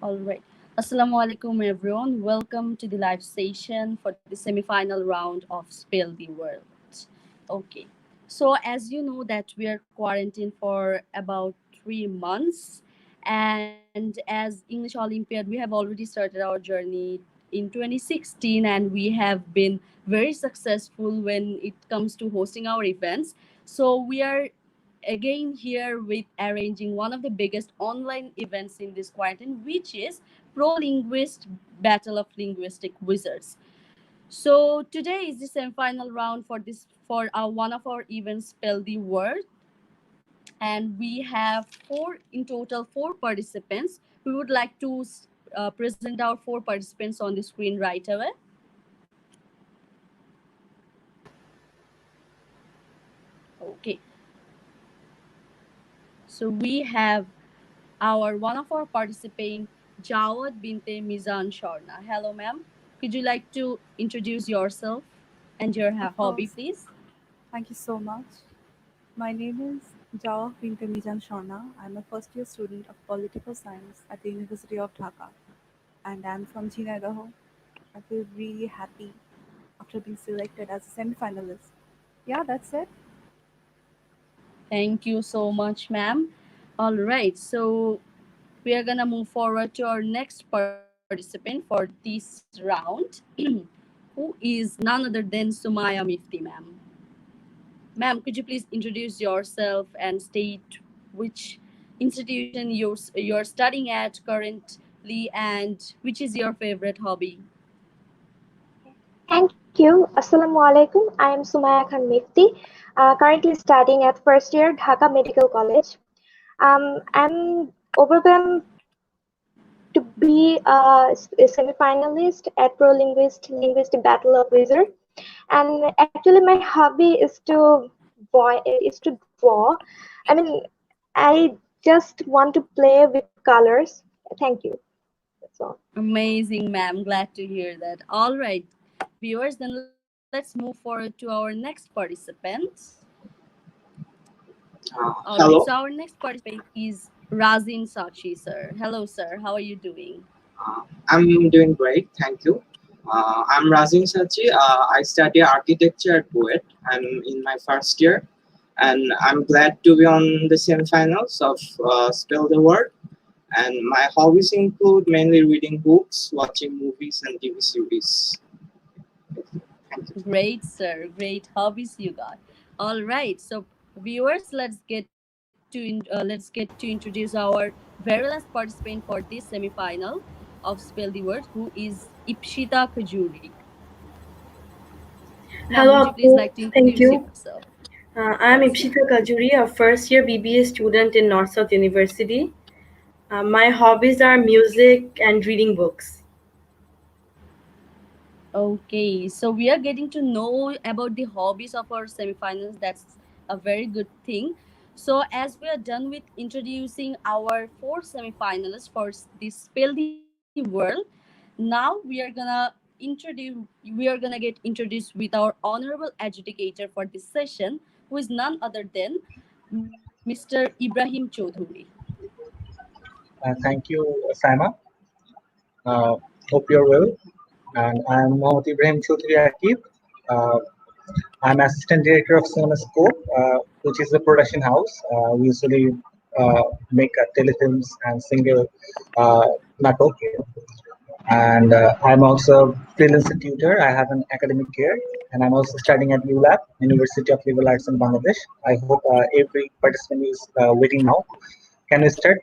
All right. Assalamu alaikum, everyone. Welcome to the live session for the semi-final round of Spill the World. Okay. So, as you know, that we are quarantined for about 3 months, and as English Olympiad, we have already started our journey in 2016, and we have been very successful when it comes to hosting our events. So, we are again here with arranging one of the biggest online events in this quarantine, which is Pro Linguist Battle of Linguistic Wizards. So today is the semi-final round for this for our one of our events, Spell the Word, and we have four participants. We would like to present our four participants on the screen right away. Okay, so we have our one of our participant, Jawad Binte Mizan Sharna. Hello, ma'am. Could you like to introduce yourself and your Of hobby, course. please? Thank you so much. My name is Jawa Pintamizan Shona. I'm a first year student of political science at the University of Dhaka, and I'm from Chinagaho. I feel really happy after being selected as a semi-finalist. Yeah, that's it. Thank you so much, ma'am. All right, so we are gonna move forward to our next participant for this round, who is none other than Sumaya Mifti, ma'am. Ma'am, could you please introduce yourself and state which institution you're studying at currently and which is your favorite hobby? Thank you. Assalamu alaikum. I am Sumaya Khan Mifti, currently studying at first year Dhaka Medical College. I'm overwhelmed to be a semi-finalist at Pro Linguistic Battle of Wizard. And actually, my hobby is to draw. I mean, I just want to play with colors. Thank you. That's all. Amazing, ma'am. Glad to hear that. All right, viewers, then let's move forward to our next participant. All right, so Hello. our next participant is Razin Sachi, sir. Hello, sir. How are you doing? I'm doing great, thank you. I'm Razin Sachi. I study architecture at BUET. I'm in my first year, and I'm glad to be on the semifinals of Spell the Word. And my hobbies include mainly reading books, watching movies, and TV series. Thank you. Great, sir. Great hobbies you got. All right, so viewers, let's get to introduce our very last participant for this semi-final of Spell the Word, who is Ipshita Kajuri. Ma'am, would Hello, you please Appu. like to Thank introduce you. yourself? I'm Yes, ma'am. Ipshita Kajuri, a first year BBA student in North South University. My hobbies are music and reading books. Okay, so we are getting to know about the hobbies of our semifinals. That's a very good thing. So, as we are done with introducing our four semifinalists for this Spell the World, now we are gonna get introduced with our honorable adjudicator for this session, who is none other than Mr. Ibrahim Chaudhuri. Thank you, Saima. Hope you're well. And I'm Mohammad Ibrahim Chaudhry Akib. Uh, I'm Assistant Director of CinemaScope, which is a production house. We usually make telefilms and single natok here. And I'm also a freelance tutor. I have an academic care, and I'm also studying at ULAB, University of Liberal Arts in Bangladesh. I hope every participant is waiting now. Can we start?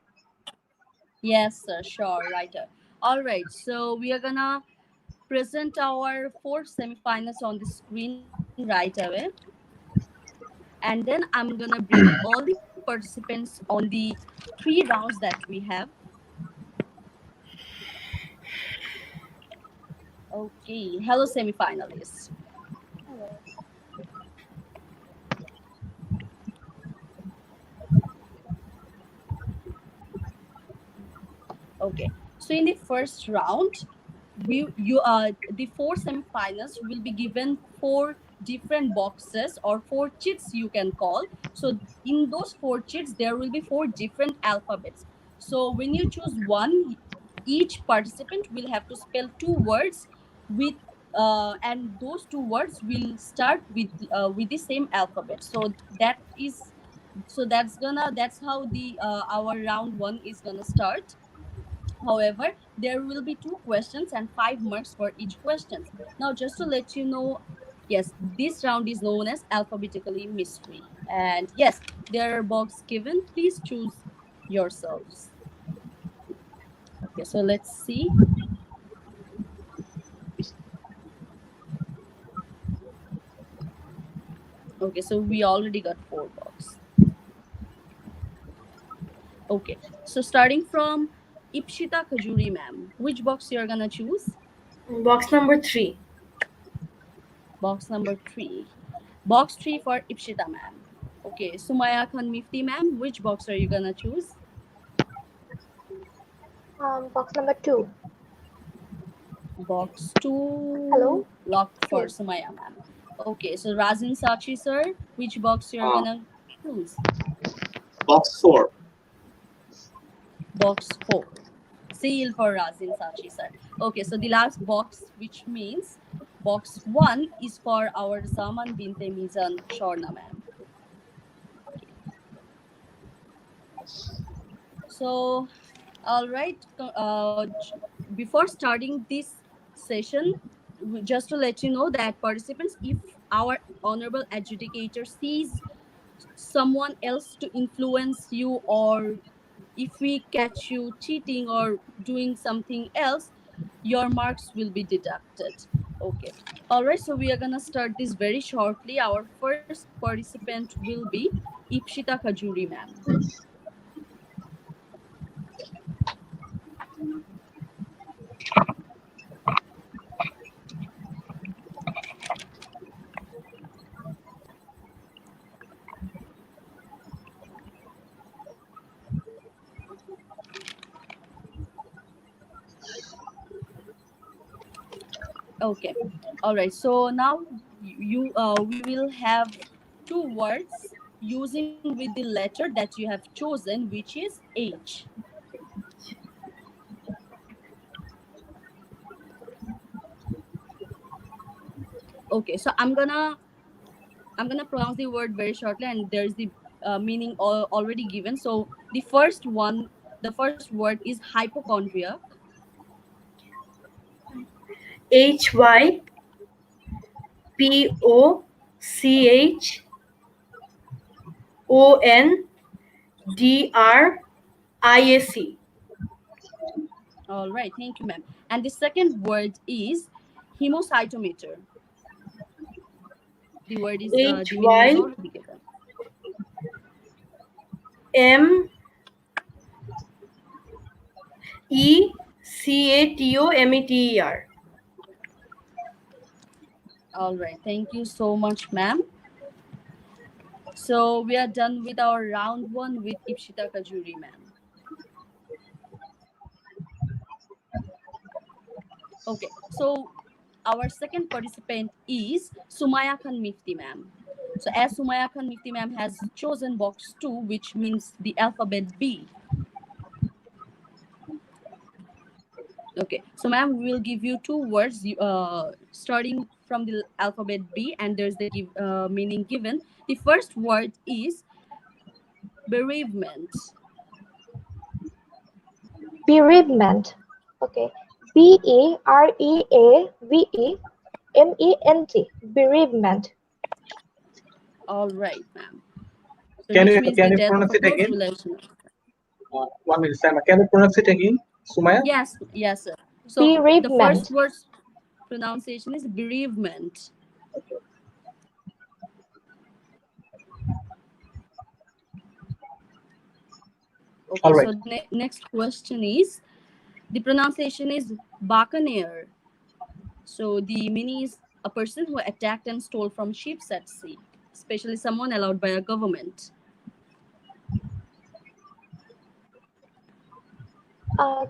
Yes, sir, sure, writer. All right, so we are gonna present our four semifinals on the screen right away. And then I'm gonna bring all the participants on the three rounds that we have. Okay, hello semifinalists. Okay, so in the first round, the four semifinals will be given four different boxes or four cheats you can call. So in those four cheats, there will be four different alphabets. So when you choose one, each participant will have to spell two words with and those two words will start with the same alphabet. So that's how the our round one is gonna start. However, there will be two questions and 5 marks for each question. Now, just to let you know, yes, this round is known as alphabetically mystery. And yes, there are box given. Please choose yourselves. Okay, so let's see. Okay, so we already got four box. Okay, so starting from Ipshita Kajuri ma'am, which box you're gonna choose? Box number 3. Box number three. Box three for Ipshita ma'am. Okay, Sumaya Khan Mifti ma'am, which box are you gonna choose? Box number 2. Box two, Hello? locked for 2. Sumaya ma'am. Okay, so Razin Sachi sir, which box you're Uh, gonna choose? Box 4. Box four. Seal for Razin Sachi sir. Okay, so the last box, which means box one, is for our Zaman Binte Mizan Shorna ma'am. So, all right. Before starting this session, just to let you know that participants, if our honorable adjudicator sees someone else to influence you, or if we catch you cheating or doing something else, your marks will be deducted. Okay. All right. So we are gonna start this very shortly. Our first participant will be Ipshita Kajuri, ma'am. Okay. All right. So now we will have two words using with the letter that you have chosen, which is H. Okay. So I'm gonna pronounce the word very shortly, and there's the meaning already given. So the first word is hypochondriac. Hypochondriac. All right. Thank you, ma'am. And the second word is hemocytometer. The meaning is H Y already given. M ECATOMETER. All right. Thank you so much, ma'am. So we are done with our round one with Ipshita Kajuri, ma'am. Okay. So our second participant is Sumaya Khan Mifti, ma'am. So as Sumaya Khan Mifti, ma'am, has chosen box two, which means the alphabet B. Okay. So ma'am, we will give you two words starting from the alphabet B, and there's the meaning given. The first word is bereavement. Bereavement. Okay. Bereavement. Bereavement. All right, ma'am. So Can which you means the can you death of pronounce a it close again? relation. 1 minute, Sam. Can you pronounce it again, Sumaya? Yes, yes, sir. So the first Bereavement. word's pronunciation is bereavement. All Okay, right. so the next question is the pronunciation is buccaneer. So the meaning is a person who attacked and stole from ships at sea, especially someone allowed by a government.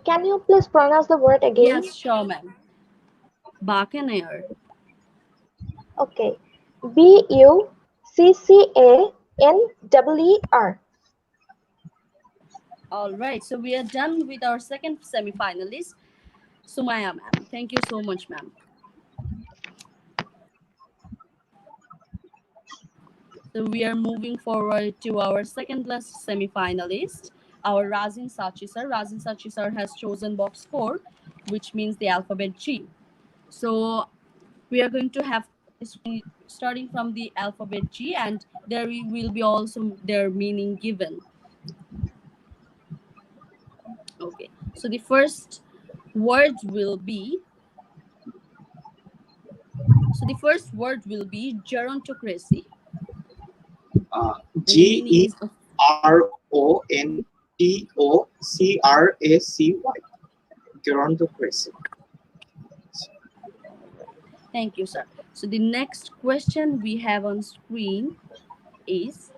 Can you please pronounce the word again? Yes, sure, ma'am. Buccaneer. Okay. Buccaneer. All right, so we are done with our second semi-finalist, Sumaya ma'am. Thank you so much, ma'am. So we are moving forward to our second last semi-finalist, our Razin Sachi sir. Razin Sachi sir has chosen box 4, which means the alphabet G. So we are going to have starting from the alphabet G, and there will be also their meaning given. Okay, so the first word will be gerontocracy. And the G meaning E is R O N T O C R A C Y. Gerontocracy. thank you, sir. So the next question we have on screen is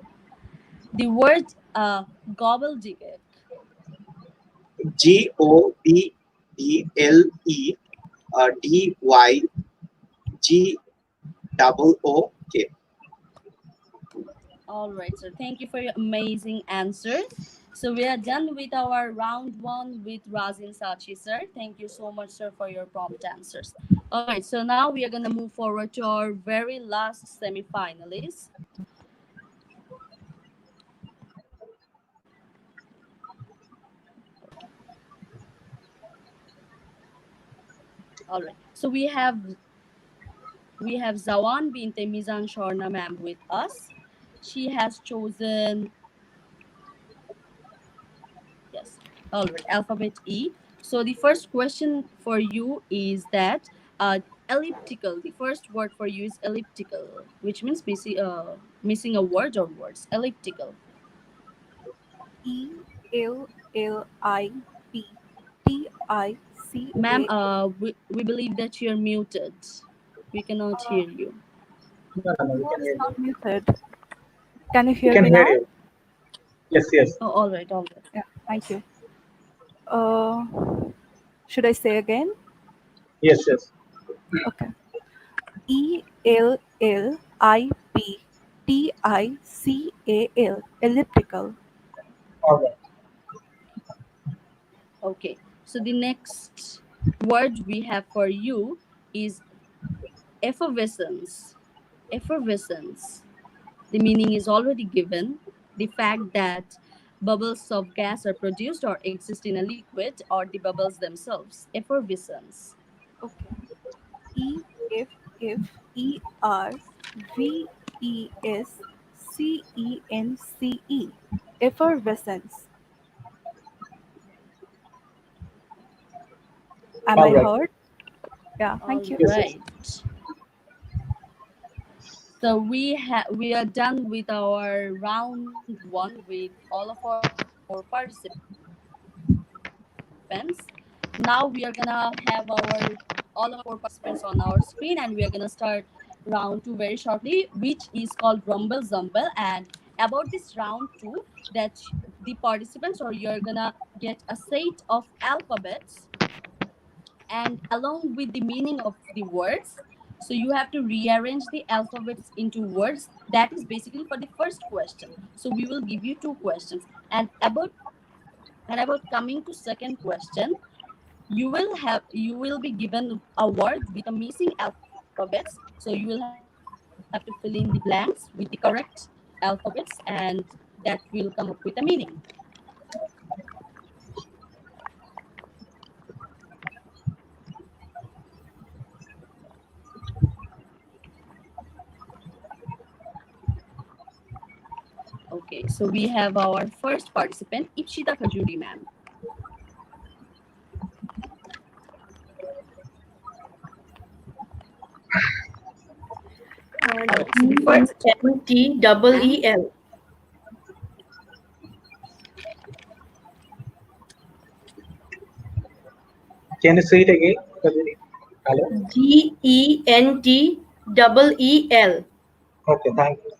the word gobbledygook. G O B B L E D Y G double O K. All right, sir. Thank you for your amazing answers. So we are done with our round one with Razin Sachi, sir. Thank you so much, sir, for your prompt answers. All right, so now we are gonna move forward to our very last semi-finalist. All right, so we have Zawan Binte Mizan Shorna ma'am with us. She has chosen, yes, all right, alphabet E. So the first question for you is that elliptical. The first word for you is elliptical, which means missing a word or words. Elliptical. Ma'am, ELLIPTICA. we believe that you're muted. We cannot Uh, hear you. No, no, no, we no, can it's hear not you. muted. Can you We hear can me hear now? you. Yes, yes, Oh, all right, all right. Yeah, thank you. Uh, should I say again? yes, yes. Okay. ELLIPTICAL. Elliptical. All right. Okay. So the next word we have for you is effervescence. Effervescence. The meaning is already given. The fact that bubbles of gas are produced or exist in a liquid or the bubbles themselves. Effervescence. Okay. Effervescence. Effervescence. Am All I right. heard? Yeah, All thank you. Yes, yes. right. So we are done with our round one with all of our participants. Now we are gonna have all of our participants on our screen, and we are gonna start round two very shortly, which is called Rumble Zumble. And about this round two, that the participants or you're gonna get a set of alphabets and along with the meaning of the words. So you have to rearrange the alphabets into words. That is basically for the first question. So we will give you two questions. And about coming to second question, you will be given a word with a missing alphabets. So you will have to fill in the blanks with the correct alphabets, and that will come up with a meaning. Okay, so we have our first participant, Ipshita Khajuri ma'am. All right, so the first ma'am. GENTEEL. Can you say it again? Kajuri? Hello? GENTEEL. Okay, thank you.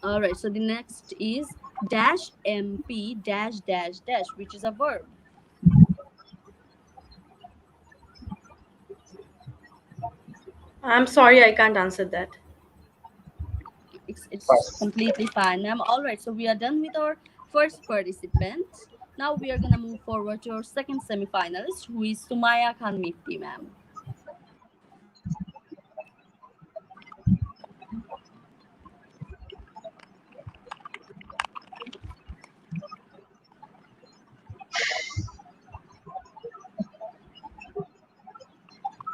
All right, so the next is dash MP dash dash dash, which is a verb. I'm sorry, I can't answer that. It's It's first. completely fine, ma'am. All right, so we are done with our first participant. Now we are gonna move forward to our second semi-finalist, who is Sumaya Khan Mifti, ma'am.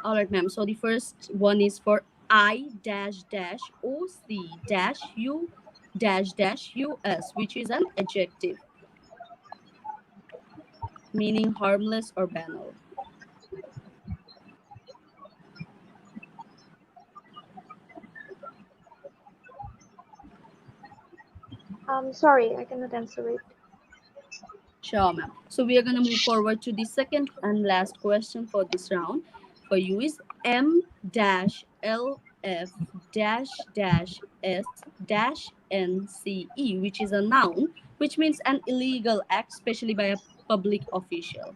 All right, ma'am. So the first one is for I dash dash OC dash U dash dash US, which is an adjective meaning harmless or banal. Sorry, I cannot answer it. Sure, ma'am. So we are gonna move forward to the second and last question for this round. For you is M dash LF dash dash S dash NCE, which is a noun, which means an illegal act, especially by a public official.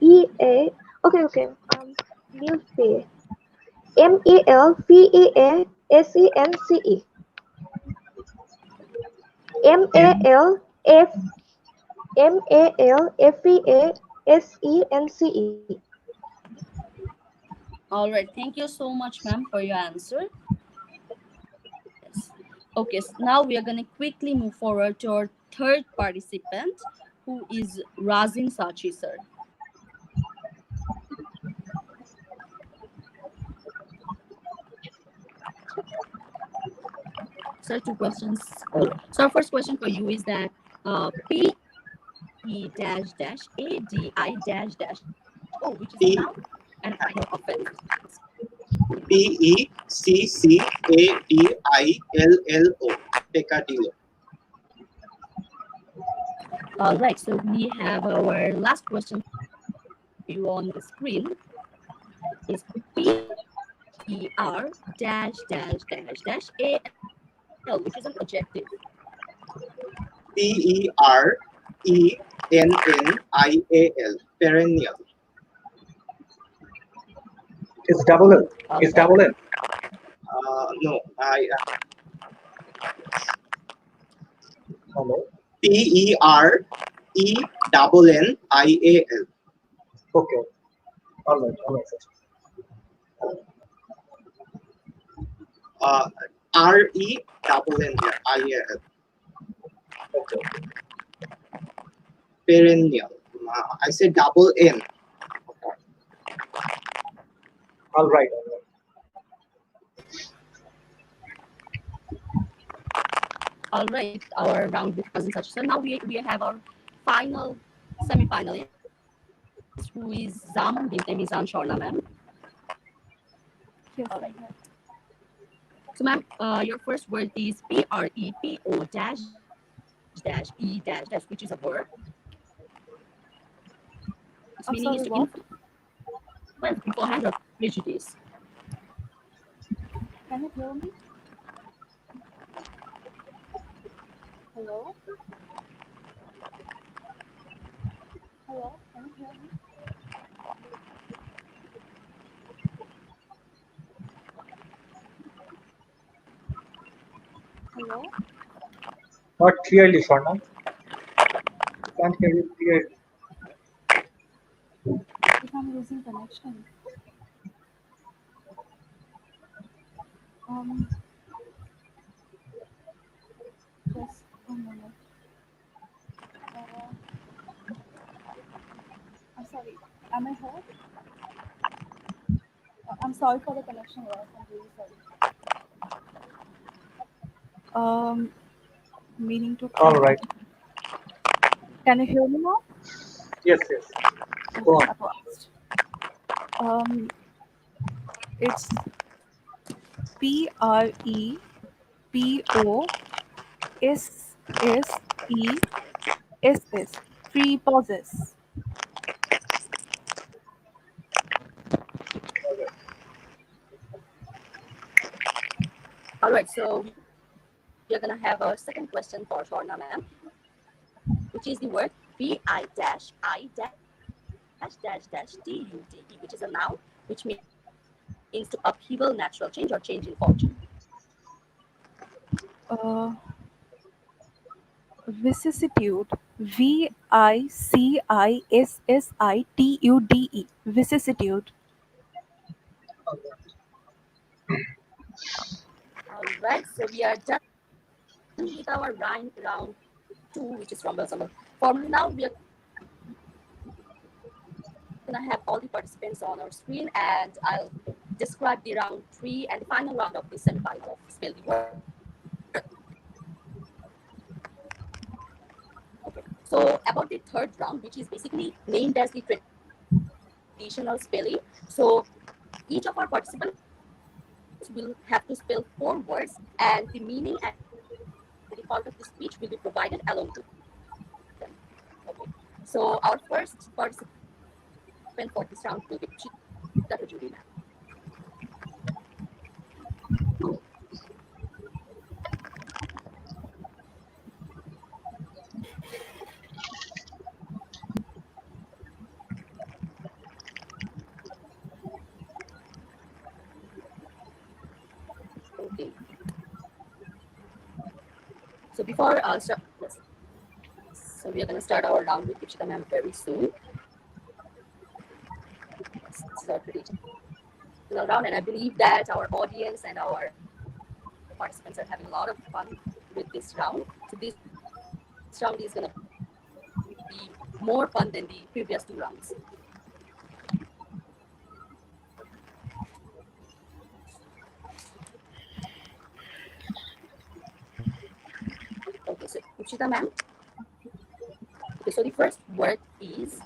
Milfea. Okay. Milfea. Melfeasence. M Malf Malfeasence. All right. Thank you so much, ma'am, for your answer. Yes. Okay. Now we are gonna quickly move forward to our third participant, who is Razin Sachi, sir. Sir, two questions. So our first question for you is that P dash dash ADI dash dash O, which is a P noun and a kind of offense. PECCADILLO. Peccadillo. All right. So we have our last question for you on the screen is PER dash dash dash dash AL, which is an adjective. PERENNIAL. Perennial. is double L. All Is right. double L. No, I Hello. PERENNIAL. Okay. All right. All right. Sir. RENNIAL. Okay. Perennial. I said double N. All right. All right. All right. Our round with cousin such. So now we have our final semi-finalist, who is Zam Binte Mizan Shorna, ma'am. Yes, All I'm right. here. So, ma'am, your first word is PREPO dash dash E dash dash, which is a verb. Its I'm meaning is sorry, to what? influence beforehand or prejudice. Can you hear me? Hello? Hello? Can you hear me? Hello? Not clearly, Swarna. Can't hear you clearly. If I'm losing connection. Um, just a minute. Uh, I'm sorry. Am I heard? I'm sorry for the connection loss. I'm really sorry. Um, Meaning to All right. Can you hear me now? Yes. Yes. Go Okay, on. at last. Um, it's Preposes. Preposes. All right, so we are gonna have our second question for Shorna, ma'am, which is the word VI-I-T-U-D, which is a noun, which means to upheaval, natural change, or change in fortune. Uh, Vicissitude. Vicissitude. Vicissitude. All right, so we are done with our round two, which is rumble summer. For now, we are gonna have all the participants on our screen, and I'll describe the round three and the final round of the semi-final of Spell the Word. Okay. So about the third round, which is basically named as the traditional spelling. So each of our participants will have to spell four words, and the meaning and the default of the speech will be provided along with them. Okay. So our first participant for this round will be Upshita Rajuri, ma'am. Okay. So we are gonna start our round with Upshita ma'am very soon. This is our traditional round, and I believe that our audience and our participants are having a lot of fun with this round. So this round is gonna be more fun than the previous two rounds. Okay, so Upshita ma'am. Okay, so the first word is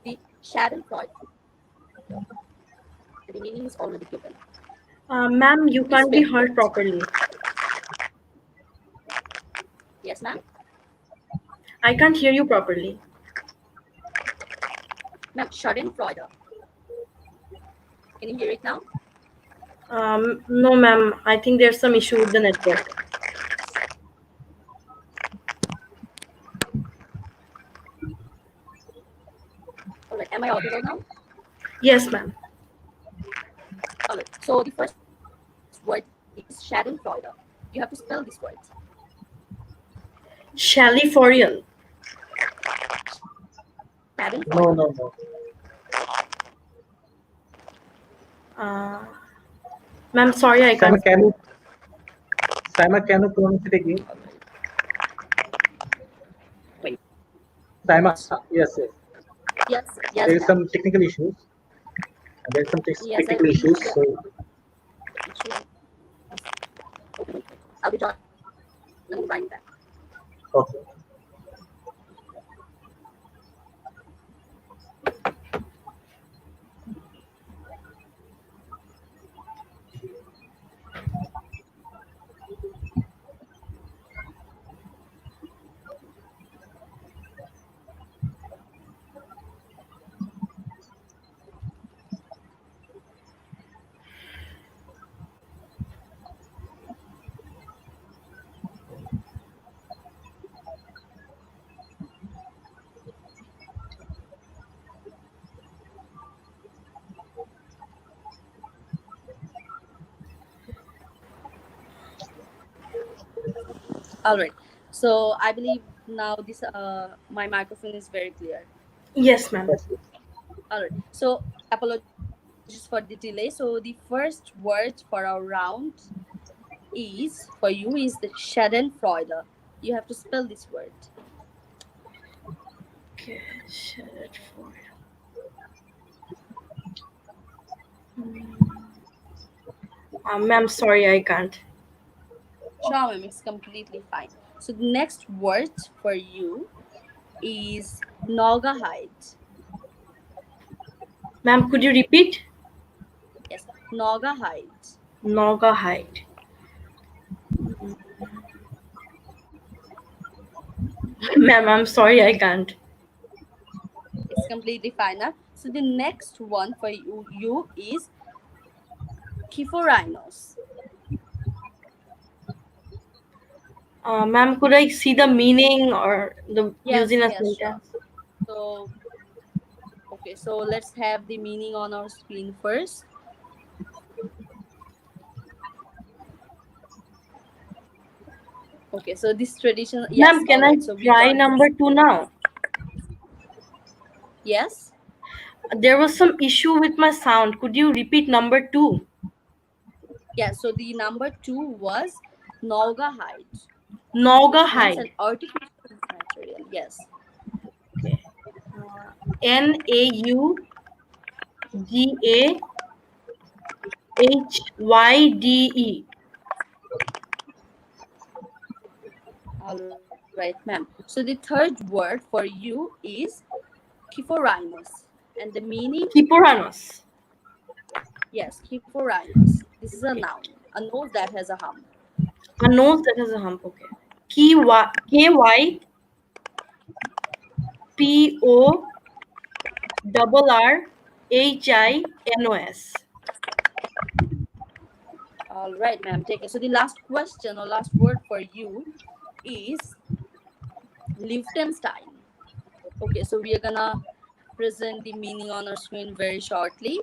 the Schadenfreude, and the meaning is already given. Ma'am, you Please spell can't the be word. heard properly. Yes, ma'am. I can't hear you properly. Ma'am, Schadenfreude. Can you hear it now? No, ma'am. I think there's some issue with the network. All right. Am I audible now? Yes, ma'am. All right. So the first word is Schadenfreude. You have to spell this word. Shaliforial. Schadenfreude. No, no, no. Uh, Ma'am, sorry, I Simon, can't. Can you pronounce it again? Wait. Simon, yes, yes. Yes, There is yes, some ma'am. technical issues. There is some Yes, technical I issues. believe So, the issue. Okay. I'll be joining right back. okay. All right. So I believe now this my microphone is very clear. Yes, ma'am. Yes, yes. All right. So apologies for the delay. So the first word for our round for you is the Schadenfreude. You have to spell this word. Okay, shut it for. Ma'am, sorry, I can't. Sure, ma'am. It's completely fine. So the next word for you is Naugahyde. Ma'am, could you repeat? Yes. Naugahyde. Naugahyde. Ma'am, I'm sorry, I can't. It's completely fine. Now. So the next one for you is Kiphorinus. Ma'am, could I see the meaning or the Yes, using a yes, sure. sentence? So, okay, so let's have the meaning on our screen first. Okay, so this tradition, yes, Ma'am, all can I right. So we try got number this. two now? Yes. There was some issue with my sound. Could you repeat number two? Yeah, so the number two was Naugahyde, which means an Naugahyde. artificial material. Yes. Okay. NaughydE. All right, ma'am. So the third word for you is Kiphorinus. And the meaning, Kipporanos. yes, Kiphorinus. This is a Okay. noun, a nose that has a hump. A nose that has a hump. Okay. KYPORRHINOS. All right, ma'am. Take it. So the last question or last word for you is Liechtenstein. Okay, so we are gonna present the meaning on our screen very shortly.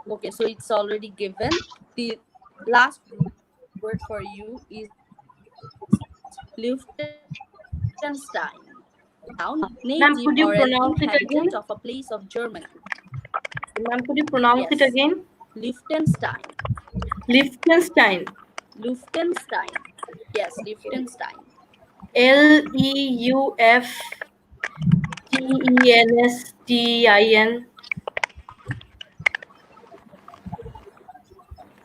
Okay, so it's already given. The last word for you is Liechtenstein. Noun, native or an Ma'am, could you inhabitant of pronounce a it place of again? Germany. Ma'am, could you pronounce Yes, it again? Liechtenstein. Liechtenstein. Liechtenstein. Yes, Liechtenstein. Leuftenstein.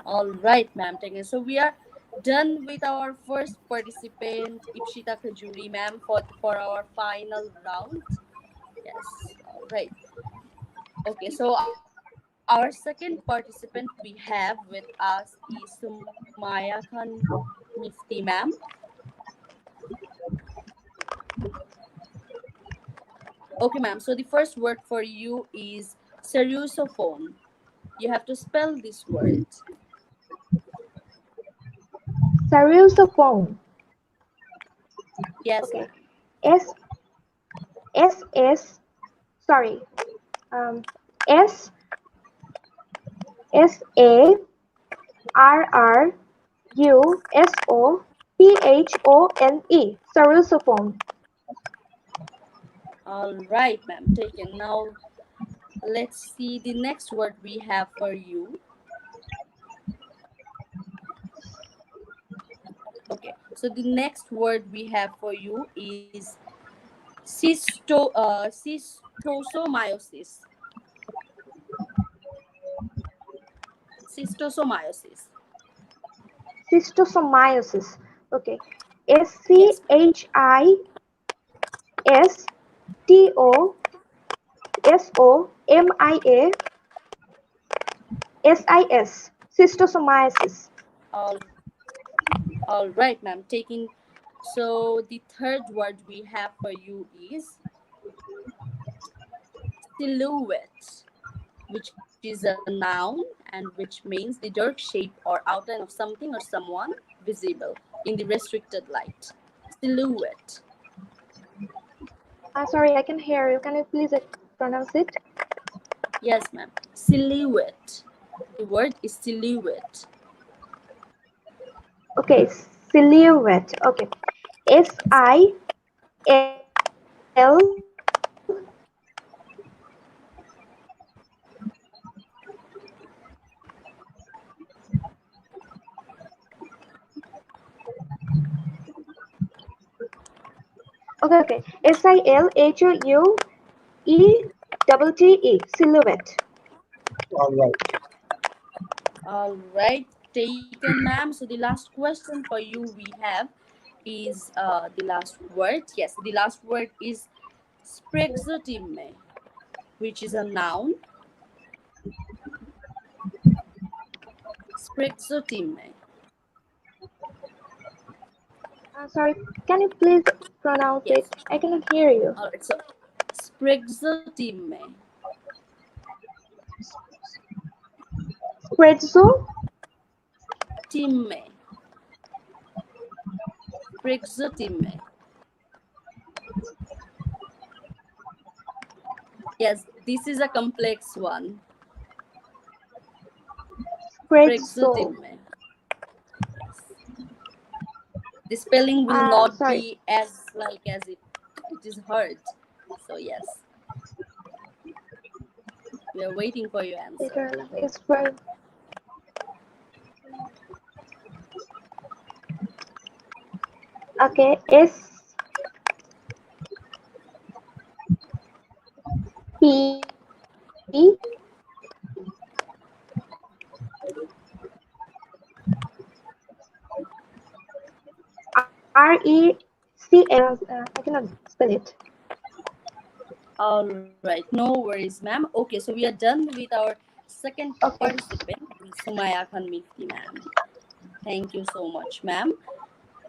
All right, ma'am. Thank you. So we are done with our first participant, Ipshita Kajuri, ma'am, for our final round. Yes. All right. Okay. So our second participant we have with us is Sumaya Khan Mifti, ma'am. Okay, ma'am. So the first word for you is seriosophone. You have to spell this word. Cellular Yes, Okay. ma'am. S S sorry. Um, S Sarrusphone. Sarrusophone. All right, ma'am. Taken. Now let's see the next word we have for you. Okay. So the next word we have for you is cystosomyosis. Cystosomyosis. Schistosomiasis. Okay. Yes, ma'am. Schistosomiasis. Schistosomiasis. All all right, ma'am. Taking. So the third word we have for you is silhouette, which is a noun and which means the dark shape or outline of something or someone visible in the restricted light. Silhouette. Sorry, I can hear you. Can you please pronounce it? Yes, ma'am. Silhouette. The word is silhouette. Okay, silhouette. Okay. Okay. Silhouette. All right. All right, taken, ma'am. So the last question for you we have is the last word. Yes, the last word is sprexotime, which is a noun. Sprexotime. Sorry, can you please pronounce Yes. it? I cannot hear you. All right. So sprexotime. Spreadzo? Time. Sprexotime. Yes, this is a complex one. Spreadzo. Sprexotime. Yes. The spelling will not Sorry. be as like as it is heard. So yes, we are waiting for your answer. Literal is for okay. S P R E C L. I cannot spell it. All right, no worries, ma'am. Okay, so we are done with our second Okay. participant, Sumaya Khan Mifti, ma'am. Thank you so much, ma'am.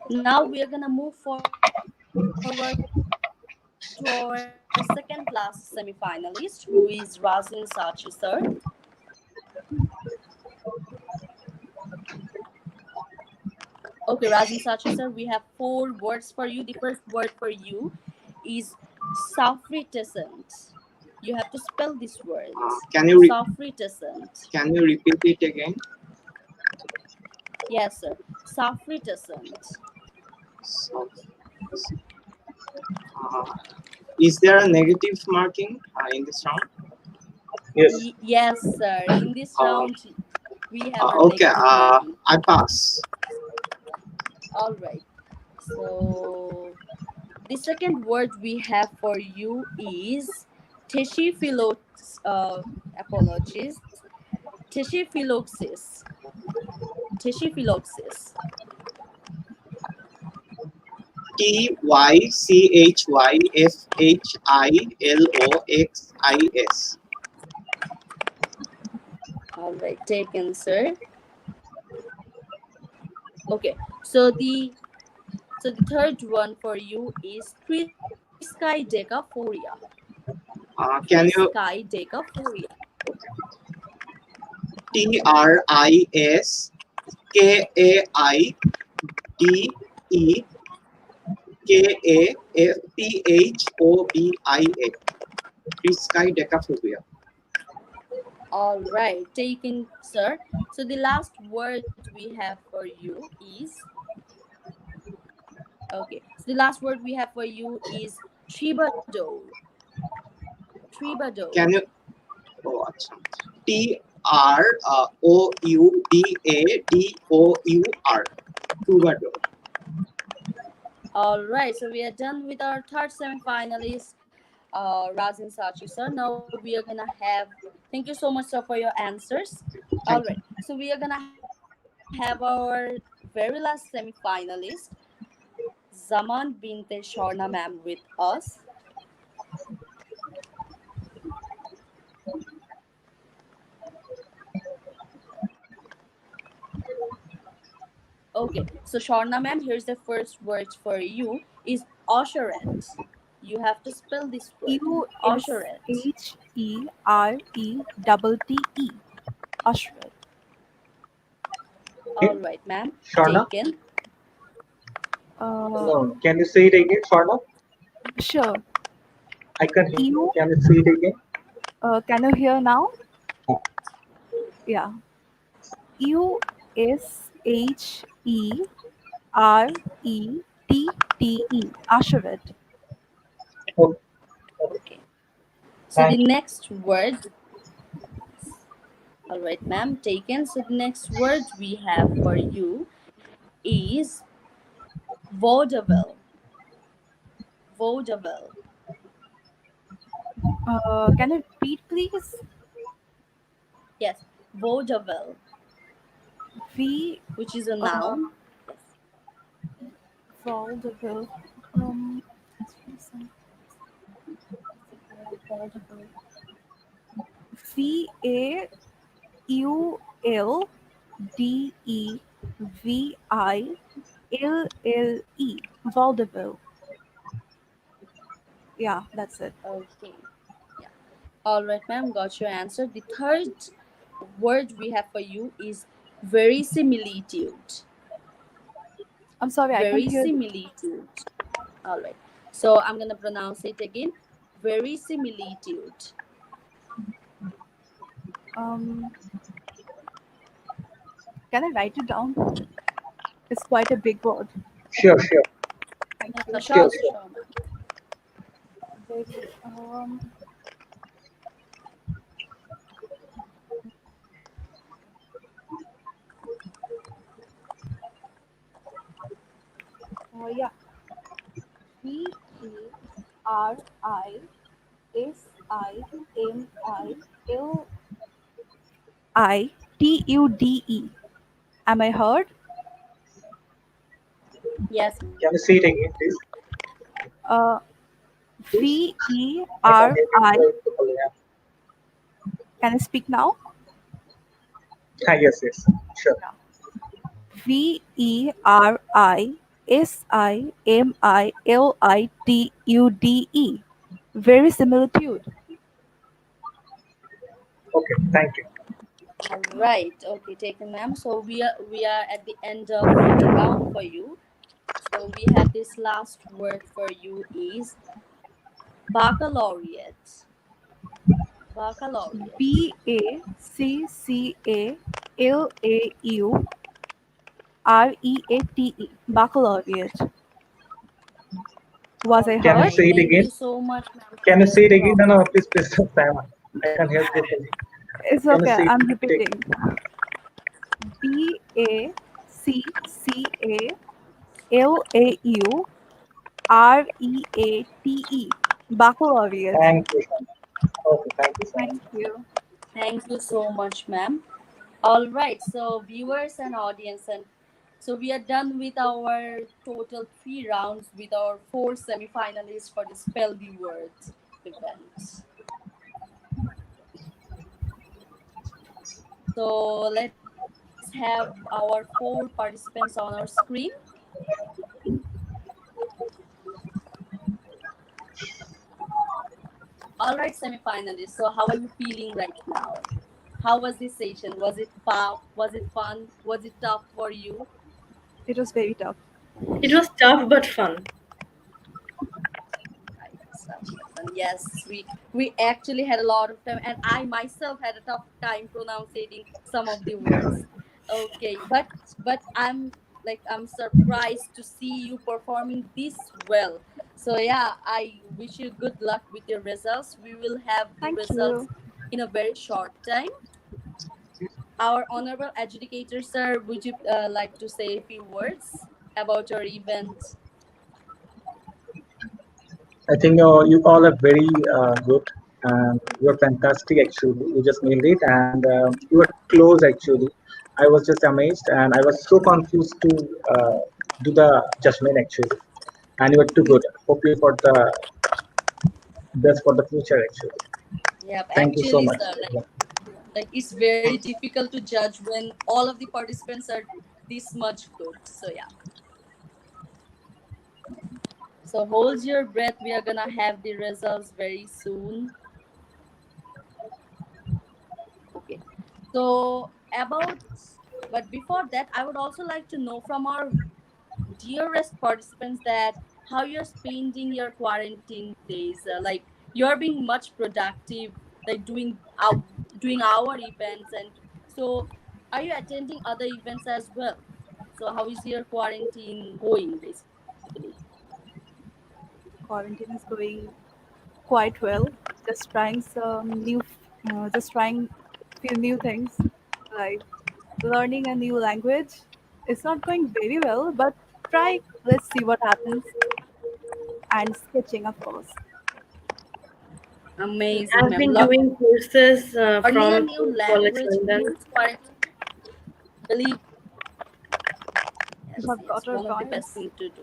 Now we are gonna move forward to our second last semi-finalist, who is Razin Sachi, sir. Okay, Razin Sachi, sir, we have four words for you. The first word for you is suffritiscent. You have to spell this word. Can you Suffritiscent. can you repeat it again? Yes, sir. Suffritiscent. So, uh, is there a negative marking in this round? Yes. Yes, sir. In this Uh, round, we have a okay, negative marking. I pass. All right. So the second word we have for you is teshiphilox. Apologies. Teshiphiloxis. Teshiphiloxis. Typhyloxis. All right, taken, sir. Okay. So the third one for you is triskaidekaphobia. Can you Triskaidekaphobia. Triskaidekaphobia? Triskaidekaphobia. All right, taken, sir. So the last word we have for you is okay. So the last word we have for you is troubadour. Troubadour. Can you? Oh, acha. Troubador. Troubadour. All right, so we are done with our third semi-finalist, Razin Sachi, sir. Now we are gonna have. Thank you so much, sir, for your answers. All right, Thank you. so we are gonna have our very last semi-finalist, Zaman Binte Shorna, ma'am, with us. Okay, so Shorna, ma'am, here's the first word for you is usherette. You have to spell this word, usherette. Usherette. Usherette. All right, ma'am, Sharna? taken. Uh, No. Can you say it again, Sharna? sure. I can hear. U. Can you say it again? Can you hear now? Oh, Yeah. Usherette. oh, Okay. So the thank you. next word, all right, ma'am, taken. So the next word we have for you is vaudeville. Vaudeville. Can you repeat, please? Yes, vaudeville, V. which is a Uh, noun. Yes. Vaudeville. Um, Vaudeville. Vaudeville. Vaudeville. Yeah, that's it. Okay. Yeah. All right, ma'am. Got your answer. The third word we have for you is verisimilitude. I'm sorry, I can't hear. Verisimilitude. All right. So I'm gonna pronounce it again. Verisimilitude. Um, can I write it down? It's quite a big word. Sure, sure, Thank Yeah, you. sure, sure, sure. sure, ma'am. Very, yeah. Verisimilitude. Am I heard? Yes, ma'am. Can you say it again, please? Uh, Please. V E I can R hear you I. very properly. Yeah. Can I speak now? Yes, yes, sure. Yeah. Verisimilitude. Verisimilitude. Okay, thank you. All right. Okay, taken, ma'am. So we are at the end of the round for you. So we have this last word for you is baccalaureate. Baccalaureate. Baccalaureate. Baccalaureate. Was All I Can you heard? say right. it Thank again? you so much, ma'am, Can for you say it again? No, no, responding. please, Sam. I can hear properly. It's Can you okay. say I'm it again? repeating. Baccalaureate. Baccalaureate. Thank you, Sam. Okay, thank you so much. Thank you. Thank you so much, ma'am. All right. So viewers and audience, and so we are done with our total 3 rounds with our 4 semi-finalists for the Spell the Words event. So let's have our 4 participants on our screen. All right, semi-finalists. So how are you feeling right now? How was this session? Was it fun? Was it fun? Was it tough for you? It was very tough. It was tough but fun. Right, stuff. And yes, we actually had a lot of time, and I myself had a tough time pronouncing some of the words. Okay, but I'm surprised to see you performing this well. So yeah, I wish you good luck with your results. We will have the Thank you. results in a very short time. Our honorable adjudicator, sir, would you like to say a few words about your event? I think you all are very good and you're fantastic actually. You just nailed it and you were close actually. I was just amazed and I was so confused to do the judgment actually. And you were too good. Hope you for the best for the future actually. Yep, Thank you so actually, much. sir, like it's very difficult to judge when all of the participants are this much good. So yeah. So hold your breath. We are gonna have the results very soon. Okay. So about, but before that, I would also like to know from our dearest participants that how you're spending your quarantine days. Like you're being much productive, like doing our events, and so are you attending other events as well? So how is your quarantine going, basically? Quarantine is going quite well. Just trying few new things, like learning a new language. It's not going very well, but try. Let's see what happens. And sketching, of course. Amazing, I've ma'am. been doing courses Learning a from new King's College language London. means quarantine. Believe, You yes, have got yes, our one of the best points. thing to do.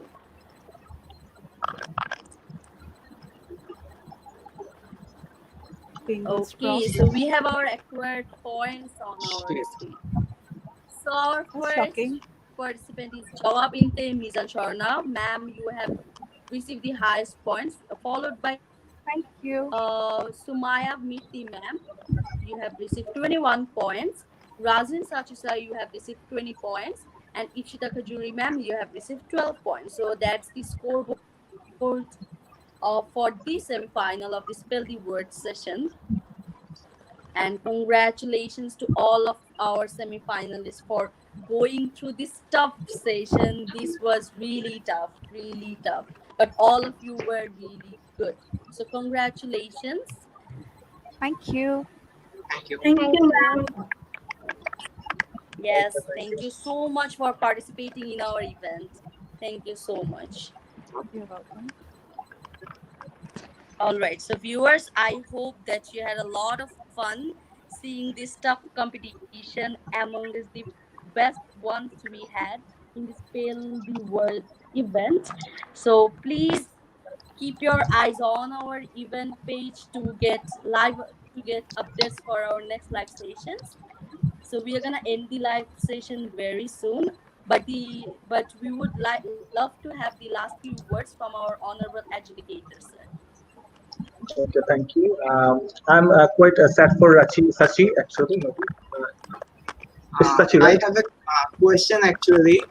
Fingers Okay, crossed. so we have our acquired points on our Shit. screen. So our That's first shocking. participant is Jawab Inte Mizan Sharna. Ma'am, you have received the highest points, followed by Thank you. Sumaya Miti ma'am. You have received 21 points. Razin Sachisa, you have received 20 points. And Ikshita Khajuri ma'am, you have received 12 points. So that's the scoreboard for the semi-final of the Spell the Word session. And congratulations to all of our semi-finalists for going through this tough session. This was really tough, really tough. But all of you were really good. So congratulations. Thank you. Thank you. Thank Thank you, you. ma'am. Yes, Thank thank you. you so much for participating in our event. Thank you so much. You're welcome. All right, so viewers, I hope that you had a lot of fun seeing this tough competition among the best ones we had in the Spell the World event. So please keep your eyes on our event page to get updates for our next live sessions. So we are gonna end the live session very soon. But we would love to have the last few words from our honorable adjudicator, sir. Okay, thank you. I'm quite sad for Sachi actually. Maybe. This is Sachi, I right? have a question actually.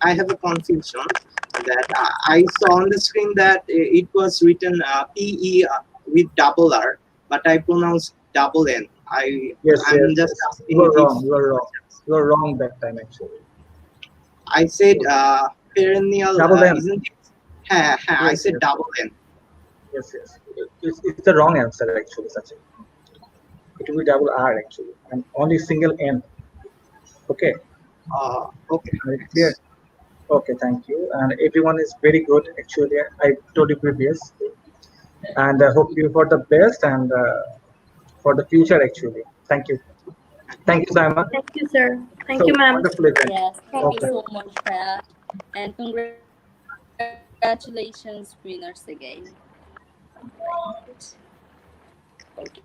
I have a confusion that I saw on the screen that it was written PE with double R, but I pronounced double N. Yes, yes, I'm just yes. You asking are if wrong. You are wrong. You are wrong that time actually. I said So, perennial, double N. isn't it? Ha, ha, I Yes, said yes, double N. yes, yes. It's the wrong answer actually, Sachi. It will be double R actually, and only single N. Okay, Okay, are you clear? thanks. Okay, thank you. And everyone is very good actually. I told you previously, and I hope you for the best and for the future actually. Thank you. Thank you, Simon. Thank you, sir. Thank you, So ma'am. wonderful event. Yes, thank you Okay. Thank so you. much, Pat. And congratulations, winners again. Right. Okay.